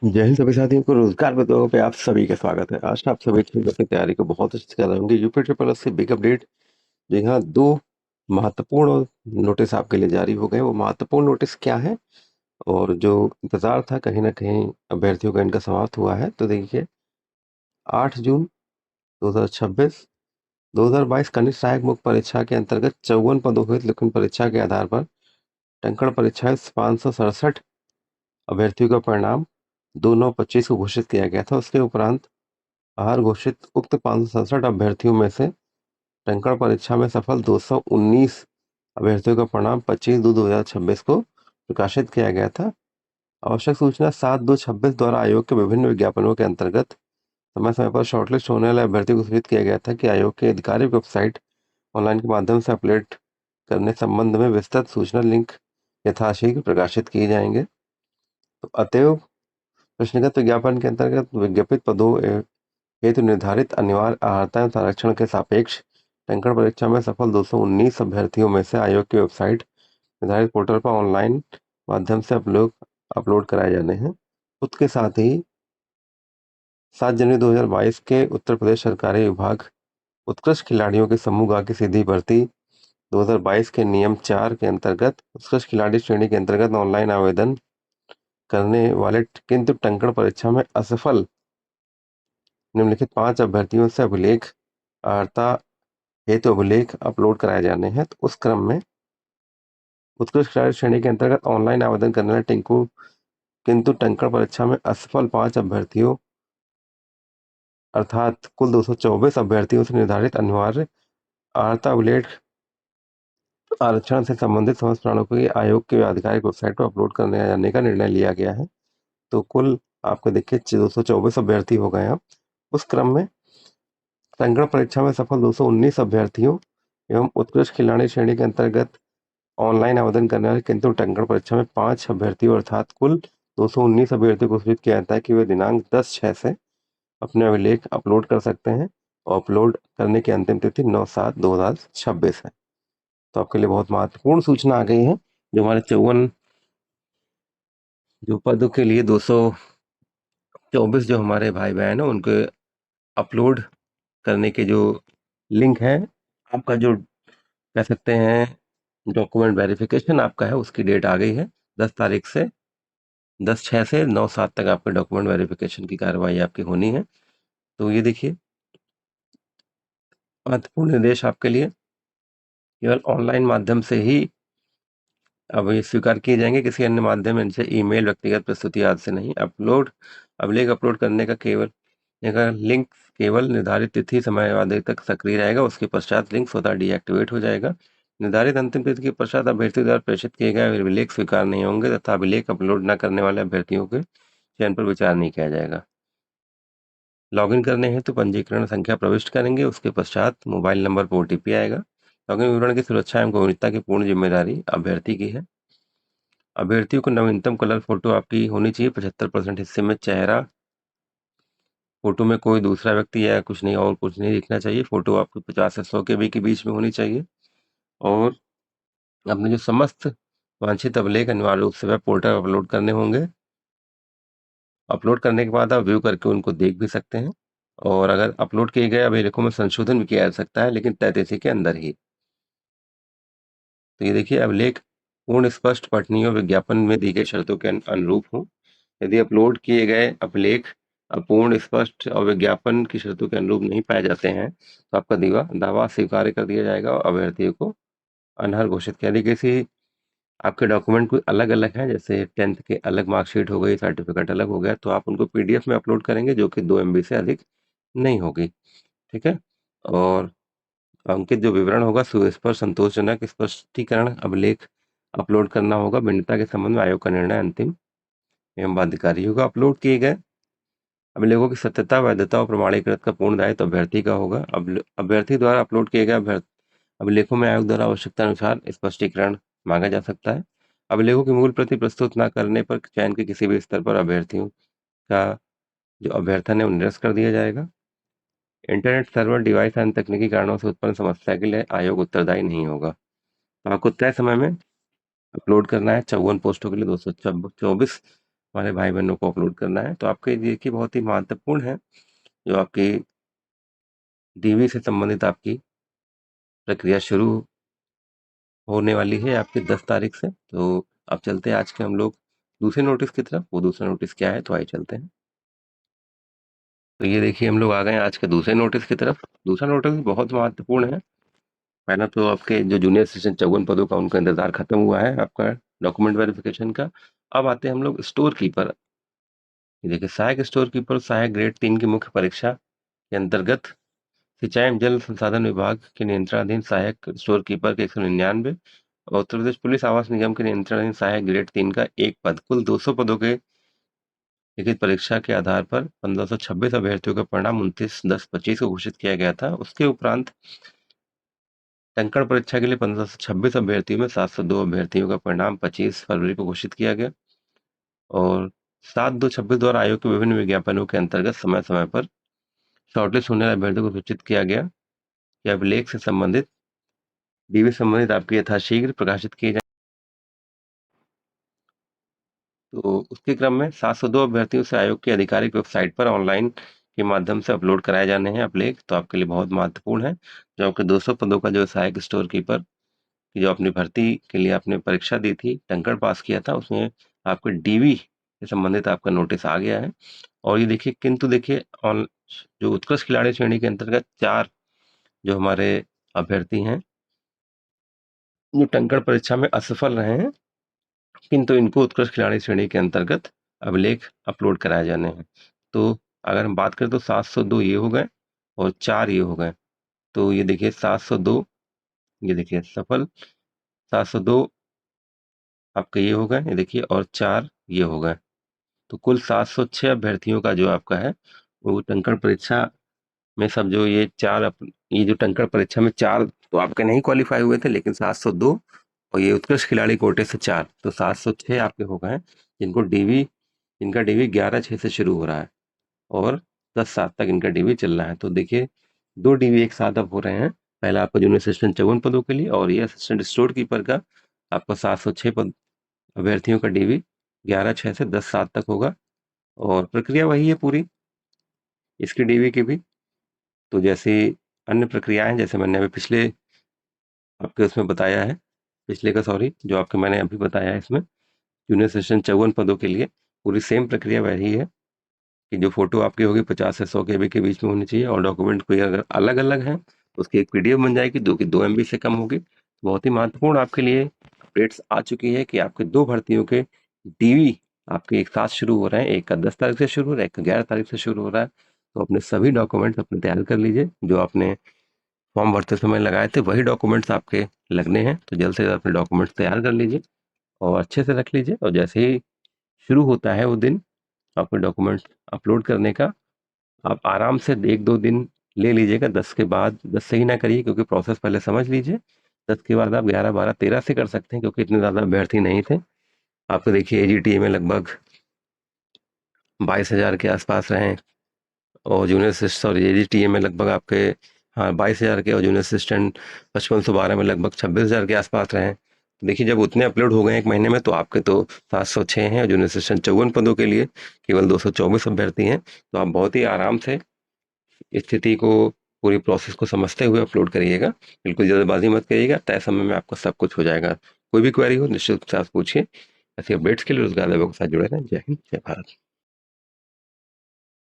जय हिंद सभी साथियों को। रोजगार विभागों पे आप सभी का स्वागत है। आज आप सभी अपनी तैयारी को बहुत अच्छे से कर रहे होंगे। यूपी ट्रिपल एस से बिग अपडेट। जी हाँ, दो महत्वपूर्ण नोटिस आपके लिए जारी हो गए। वो महत्वपूर्ण नोटिस क्या है और जो इंतजार था कहीं ना कहीं अभ्यर्थियों का इनका समाप्त हुआ है। तो देखिए, 8 जून 2026 2022 कनिष्ठ सहायक मुख्य परीक्षा के अंतर्गत 54 पदों हेतु लिखित परीक्षा के आधार पर टंकण परीक्षा 567 अभ्यर्थियों का परिणाम 2/9/25 को घोषित किया गया था। उसके उपरांत बाहर घोषित उक्त 567 अभ्यर्थियों में से टंकण परीक्षा में सफल 219 अभ्यर्थियों का परिणाम 25/2/2026 को प्रकाशित किया गया था। आवश्यक सूचना 7/2/26 द्वारा आयोग के विभिन्न विज्ञापनों के अंतर्गत समय समय पर शॉर्टलिस्ट होने वाले अभ्यर्थियों को सूचित किया गया था कि आयोग के आधिकारिक वेबसाइट ऑनलाइन के माध्यम से अपलोड करने संबंध में विस्तृत सूचना लिंक यथाशीघ्र प्रकाशित किए जाएंगे। तो अतएव प्रश्नगत विज्ञापन के अंतर्गत विज्ञापित पदों हेतु निर्धारित अनिवार्य अर्हता एवं आरक्षण के सापेक्ष टंकण परीक्षा में सफल 219 अभ्यर्थियों में से आयोग की वेबसाइट निर्धारित पोर्टल पर ऑनलाइन माध्यम से अपलोड कराए जाने हैं। उसके साथ ही 7 जनवरी 2022 के उत्तर प्रदेश सरकारी विभाग उत्कृष्ट खिलाड़ियों के समूह गा की सीधी भर्ती 2022 के नियम 4 के अंतर्गत उत्कृष्ट खिलाड़ी श्रेणी के अंतर्गत ऑनलाइन आवेदन करने वाले किंतु टंकण परीक्षा में असफल निम्नलिखित 5 अभ्यर्थियों से अभिलेख अर्हता हेतु अभिलेख अपलोड कराए जाने हैं। तो उस क्रम में उत्कृष्ट खिलाड़ी श्रेणी के अंतर्गत ऑनलाइन आवेदन करने वाले टिंकू किंतु टंकण परीक्षा में असफल 5 अभ्यर्थियों अर्थात कुल 224 अभ्यर्थियों से निर्धारित अनिवार्य अर्हता अभिलेख आरक्षण से संबंधित समस्त प्रमाणों को आयोग के आधिकारिक वेबसाइट पर अपलोड करने जाने का निर्णय लिया गया है। तो कुल आपको देखिए 224 अभ्यर्थी हो गए हैं। उस क्रम में टंकण परीक्षा में सफल 219 अभ्यर्थियों एवं उत्कृष्ट खिलाड़ी श्रेणी के अंतर्गत ऑनलाइन आवेदन करने वाले किंतु टंकण परीक्षा में 5 अभ्यर्थियों अर्थात कुल 219 अभ्यर्थियों को सूचित किया जाता है कि वे दिनांक 10/6 से अपने अभिलेख अपलोड कर सकते हैं और अपलोड करने की अंतिम तिथि 9/7/2026 है। तो आपके लिए बहुत महत्वपूर्ण सूचना आ गई है। जो हमारे 54 जो पदों के लिए 224 जो हमारे भाई बहन है उनके अपलोड करने के जो लिंक है, आपका जो कह सकते हैं डॉक्यूमेंट वेरिफिकेशन आपका है, उसकी डेट आ गई है। 10 तारीख से 10/6 से 9/7 तक आपके डॉक्यूमेंट वेरिफिकेशन की कार्रवाई आपकी होनी है। तो ये देखिए, महत्वपूर्ण निर्देश आपके लिए। केवल ऑनलाइन माध्यम से ही अब ये स्वीकार किए जाएंगे, किसी अन्य माध्यम जैसे ईमेल, व्यक्तिगत प्रस्तुति आदि से नहीं। अभिलेख अपलोड करने का लिंक केवल निर्धारित तिथि समय अवधि तक सक्रिय रहेगा। उसके पश्चात लिंक स्वतः डीएक्टिवेट हो जाएगा। निर्धारित अंतिम तिथि के पश्चात अभ्यर्थी द्वारा प्रेषित किए गए अभिलेख स्वीकार नहीं होंगे तथा अभिलेख अपलोड न करने वाले अभ्यर्थियों के चयन पर विचार नहीं किया जाएगा। लॉगिन करने हेतु पंजीकरण संख्या प्रविष्ट करेंगे। उसके पश्चात मोबाइल नंबर पर ओटीपी आएगा। लॉगिन विवरण की सुरक्षा एवं गोपनीयता की पूर्ण जिम्मेदारी अभ्यर्थी की है। अभ्यर्थियों को नवीनतम कलर फोटो आपकी होनी चाहिए। 75% हिस्से में चेहरा, फोटो में कोई दूसरा व्यक्ति या कुछ नहीं और कुछ नहीं दिखना चाहिए। फोटो आपको 50 से 100 KB के बीच में होनी चाहिए। और अपने जो समस्त वांछित अभिलेख अनिवार्य रूप से वेब पोर्टल पर अपलोड करने होंगे। अपलोड करने के बाद आप व्यू करके उनको देख भी सकते हैं। और अगर अपलोड किए गए अभिलेखों में संशोधन भी किया जा सकता है, लेकिन तय तिथि के अंदर ही। तो ये देखिए, अभिलेख पूर्ण, स्पष्ट, पठनीय और विज्ञापन में दी गई शर्तों के अनुरूप हो। यदि अपलोड किए गए अभिलेख अपूर्ण, स्पष्ट और विज्ञापन की शर्तों के अनुरूप नहीं पाए जाते हैं तो आपका दावा स्वीकार कर दिया जाएगा और अभ्यर्थी को अनर्ह घोषित किया। यदि किसी आपके डॉक्यूमेंट कोई अलग अलग हैं, जैसे 10th के अलग मार्कशीट हो गई, सर्टिफिकेट अलग हो गया, तो आप उनको PDF में अपलोड करेंगे जो कि 2 MB से अधिक नहीं होगी। ठीक है। और अंकित जो विवरण होगा सुस्पष्ट, संतोषजनक, स्पष्टीकरण अभिलेख अपलोड करना होगा। भिन्नता के संबंध में आयोग का निर्णय अंतिम एवं बाध्यकारी होगा। अपलोड किए गए अभिलेखों की सत्यता, वैधता और प्रमाणीकृत का पूर्ण दायित्व अभ्यर्थी का होगा। अभ्यर्थी द्वारा अपलोड किए गए अभिलेखों में आयोग द्वारा आवश्यकता अनुसार स्पष्टीकरण मांगा जा सकता है। अभिलेखों की मूल प्रति प्रस्तुत न करने पर चयन के किसी भी स्तर पर अभ्यर्थियों का जो अभ्यर्थन है वो निरस्त कर दिया जाएगा। इंटरनेट सर्वर डिवाइस अन्य तकनीकी कारणों से उत्पन्न समस्या के लिए आयोग उत्तरदायी नहीं होगा। तो आपको तय समय में अपलोड करना है। 54 पोस्टों के लिए 224 हमारे भाई बहनों को अपलोड करना है, तो आपके लिए की बहुत ही महत्वपूर्ण है, जो आपकी डीवी से संबंधित आपकी प्रक्रिया शुरू होने वाली है आपकी 10 तारीख से। तो अब चलते हैं आज के हम लोग दूसरे नोटिस की तरफ। वो दूसरा नोटिस क्या है, तो आइए चलते हैं। तो ये देखिए हम लोग आ गए हैं आज के दूसरे नोटिस की तरफ। दूसरा नोटिस बहुत महत्वपूर्ण है। पहला तो आपके जो जूनियर असिस्टेंट 54 पदों का उनका इंतजार खत्म हुआ है आपका डॉक्यूमेंट वेरिफिकेशन का। अब आते हैं हम लोग स्टोर कीपर। ये देखिए सहायक स्टोर कीपर सहायक ग्रेड 3 की मुख्य परीक्षा के अंतर्गत सिंचाई एवं जल संसाधन विभाग के नियंत्रणाधीन सहायक स्टोर कीपर के 199 और उत्तर प्रदेश पुलिस आवास निगम के नियंत्रणाधीन सहायक ग्रेड 3 का एक पद, कुल 200 पदों के लिखित परीक्षा के आधार पर 1526 अभ्यर्थियों का परिणाम 29/10/25 को घोषित किया गया था। उसके उपरांत टंकण परीक्षा के लिए 1526 अभ्यर्थियों में 702 अभ्यर्थियों का परिणाम 25 फरवरी को घोषित किया गया और 7/2/26 द्वारा आयोग के विभिन्न विज्ञापनों के अंतर्गत समय समय पर शॉर्टलिस्ट होने वाले अभ्यर्थियों को सूचित किया गया कि अभिलेख से संबंधित डीवी संबंधित आपकी यथाशीघ्र प्रकाशित किए जाए। तो उसके क्रम में 702 अभ्यर्थियों से आयोग की आधिकारिक वेबसाइट पर ऑनलाइन के माध्यम से अपलोड कराए जाने हैं अभिलेख। तो आपके लिए बहुत महत्वपूर्ण है। जो आपके 200 पदों का जो सहायक स्टोर कीपर की जो अपनी भर्ती के लिए आपने परीक्षा दी थी, टंकण पास किया था, उसमें आपके डीवी से संबंधित आपका नोटिस आ गया है। और ये देखिए किंतु देखिए ऑन जो उत्कृष्ट खिलाड़ी श्रेणी के अंतर्गत 4 जो हमारे अभ्यर्थी हैं जो टंकण परीक्षा में असफल रहे हैं, किंतु इनको उत्कृष्ट खिलाड़ी श्रेणी के अंतर्गत अभिलेख अपलोड कराए जाने हैं। तो अगर हम बात करें तो 702 ये हो गए और 4 ये हो गए। तो ये देखिए 702 ये देखिए सफल, 702 आपके ये हो गए, ये देखिए, और 4 ये हो गए। तो कुल 706 अभ्यर्थियों का जो आपका है वो टंकण परीक्षा में सब जो ये जो टंकण परीक्षा में 4 तो आपके नहीं क्वालिफाई हुए थे, लेकिन 702 और ये उत्कृष्ट खिलाड़ी कोटे से 4 तो 706 आपके हो गए हैं जिनको डीवी इनका डीवी 11/6 से शुरू हो रहा है और 10/7 तक इनका डीवी चल रहा है। तो देखिए 2 डीवी एक साथ अब हो रहे हैं। पहला आपका जूनियर असिस्टेंट 54 पदों के लिए और ये असिस्टेंट स्टोर कीपर का आपका 706 पद अभ्यर्थियों का डीवी 11/6 से 10/7 तक होगा और प्रक्रिया वही है पूरी इसकी डीवी की भी। तो जैसे अन्य प्रक्रियाएं जैसे मैंने अभी पिछले आपके उसमें बताया है, पिछले का सॉरी जो आपके मैंने अभी बताया है इसमें जूनियर असिस्टेंट 54 पदों के लिए पूरी सेम प्रक्रिया वही है कि जो फोटो आपकी होगी 50 से 100 केबी के बीच में होनी चाहिए और डॉक्यूमेंट कोई अगर अलग अलग है तो उसकी एक पीडीएफ बन जाएगी जो कि 2 MB से कम होगी। बहुत ही महत्वपूर्ण आपके लिए अपडेट्स आ चुकी है कि आपके 2 भर्तियों के डीवी आपके एक साथ शुरू हो रहे हैं। एक का 10 तारीख से शुरू हो रहा है, एक का 11 तारीख से शुरू हो रहा है। तो अपने सभी डॉक्यूमेंट्स अपने तैयार कर लीजिए। जो आपने फॉर्म भरते समय लगाए थे वही डॉक्यूमेंट्स आपके लगने हैं। तो जल्द से जल्द अपने डॉक्यूमेंट्स तैयार कर लीजिए और अच्छे से रख लीजिए और जैसे ही शुरू होता है वो दिन आपके डॉक्यूमेंट्स अपलोड करने का, आप आराम से 1-2 दिन ले लीजिएगा। 10 के बाद 10 से ही ना करिए क्योंकि प्रोसेस पहले समझ लीजिए। 10 के बाद आप 11, 12, 13 से कर सकते हैं क्योंकि इतने ज़्यादा अभ्यर्थी नहीं थे। आपको देखिए एजीटीए में लगभग 22,000 के आसपास रहे और जूनियर असिस्ट और एजीटीए में लगभग आपके हाँ 22,000 के और जूनियर असिस्टेंट 5512 में लगभग 26,000 के आसपास रहे। देखिए जब उतने अपलोड हो गए एक महीने में तो आपके तो 706 हैं और जूनियर असिस्टेंट 54 पदों के लिए केवल 224 अभ्यर्थी हैं। तो आप बहुत ही आराम से स्थिति को पूरी प्रोसेस को समझते हुए अपलोड करिएगा। बिल्कुल जल्दबाजी मत करिएगा, तय समय में आपका सब कुछ हो जाएगा। कोई भी क्वेरी हो निश्चित रूप से आप पूछिए। ऐसे अपडेट्स के लिए रोजगार विभाग के साथ जुड़े रहें। जय हिंद, जय भारत।